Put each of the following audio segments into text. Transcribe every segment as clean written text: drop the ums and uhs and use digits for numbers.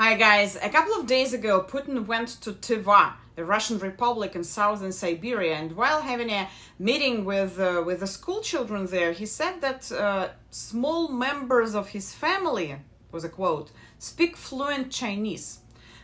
Hi guys, a couple of days ago Putin went to Tiva, the Russian Republic in southern Siberia, and while having a meeting with the school children there, he said that small members of his family, was a quote, speak fluent Chinese.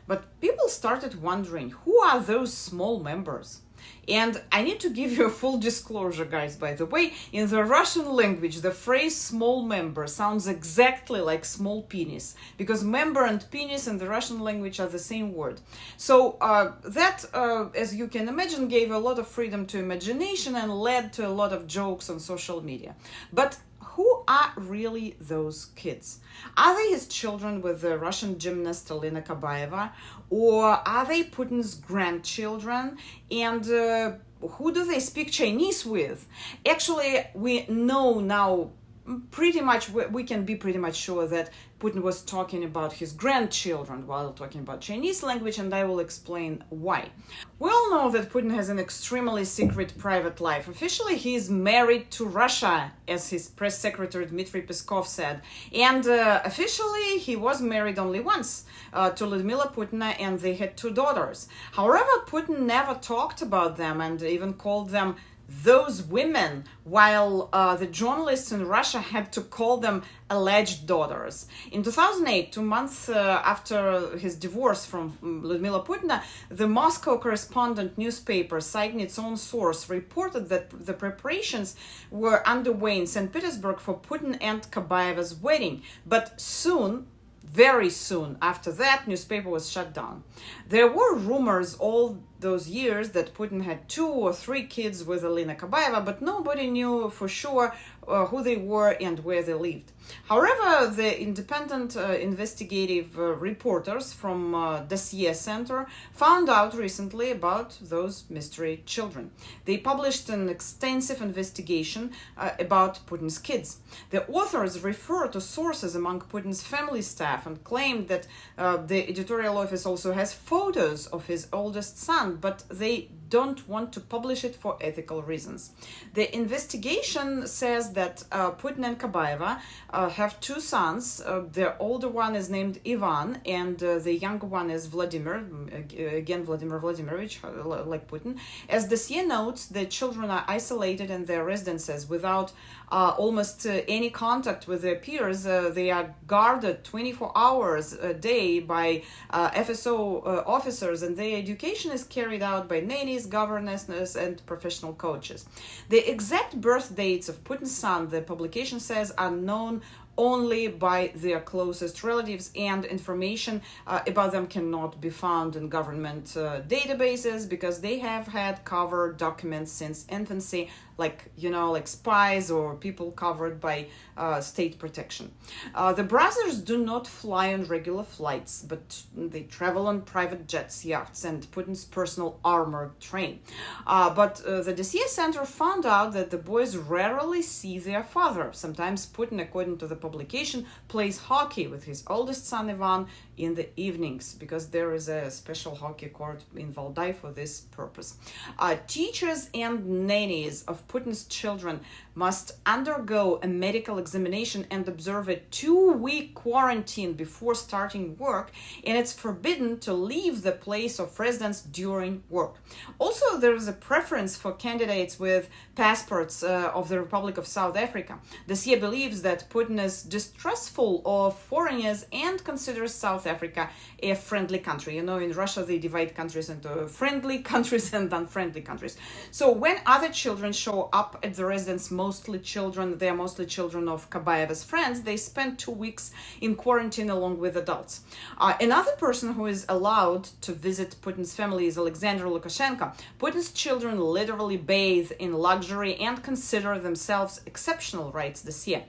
But people started wondering, who are those small members? And I need to give you a full disclosure, guys, by the way. In the Russian language, the phrase small member sounds exactly like small penis, because member and penis in the Russian language are the same word. So that, as you can imagine, gave a lot of freedom to imagination and led to a lot of jokes on social media. But who are really those kids? Are they his children with the Russian gymnast Alina Kabaeva? Or are they Putin's grandchildren? And who do they speak Chinese with? Actually, we know now pretty much, we can be pretty much sure that Putin was talking about his grandchildren while talking about Chinese language, and I will explain why. We all know that Putin has an extremely secret private life. Officially, he is married to Russia, as his press secretary Dmitry Peskov said, and officially he was married only once to Vladimir Putin, and they had 2 daughters. However, Putin never talked about them and even called them those women, while the journalists in Russia had to call them alleged daughters. In 2008, 2 months after his divorce from Vladimir Putin, the Moscow correspondent newspaper, citing its own source, reported that the preparations were underway in St. Petersburg for Putin and Kabaeva's wedding. But soon, very soon after that, newspaper was shut down. There were rumors all those years that Putin had 2 or 3 kids with Alina Kabaeva, but nobody knew for sure who they were and where they lived. However, the independent investigative reporters from Dossier Center found out recently about those mystery children. They published an extensive investigation about Putin's kids. The authors refer to sources among Putin's family staff and claimed that the editorial office also has photos of his oldest son, but they don't want to publish it for ethical reasons. The investigation says that Putin and Kabaeva have 2 sons. The older one is named Ivan, and the younger one is Vladimir, again Vladimir Vladimirovich, like Putin. As Dossier notes, the children are isolated in their residences without almost any contact with their peers. They are guarded 24 hours a day by FSO officers, and their education is carried out by nannies, governesses, and professional coaches. The exact birth dates of Putin's son, the publication says, are known only by their closest relatives, and information about them cannot be found in government databases because they have had covered documents since infancy, like spies or people covered by state protection. The brothers do not fly on regular flights, but they travel on private jets, yachts, and Putin's personal armored train. But the Dossier Center found out that the boys rarely see their father. Sometimes Putin, according to the publication, plays hockey with his oldest son Ivan in the evenings, because there is a special hockey court in Valdai for this purpose. Teachers and nannies of Putin's children must undergo a medical examination and observe a 2-week quarantine before starting work, and it's forbidden to leave the place of residence during work. Also, there is a preference for candidates with passports of the Republic of South Africa. Dossier believes that Putin is distrustful of foreigners and considers South Africa a friendly country. In Russia they divide countries into friendly countries and unfriendly countries. So when other children show up at the residence, they are mostly children of Kabaeva's friends, they spend 2 weeks in quarantine along with adults. Another person who is allowed to visit Putin's family is Alexander Lukashenko. Putin's children literally bathe in luxury and consider themselves exceptional, writes Dossier.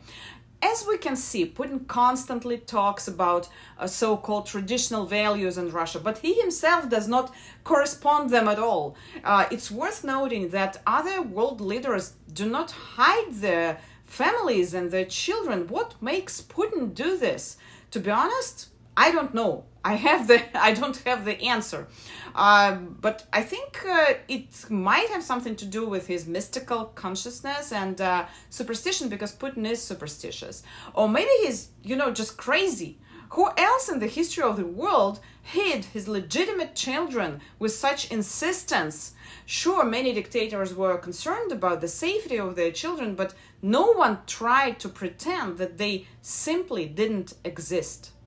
As we can see, Putin constantly talks about so-called traditional values in Russia, but he himself does not correspond them at all. It's worth noting that other world leaders do not hide their families and their children. What makes Putin do this? To be honest, I don't know. I don't have the answer. But I think it might have something to do with his mystical consciousness and superstition, because Putin is superstitious. Or maybe he's, just crazy. Who else in the history of the world hid his legitimate children with such insistence? Sure, many dictators were concerned about the safety of their children, but no one tried to pretend that they simply didn't exist.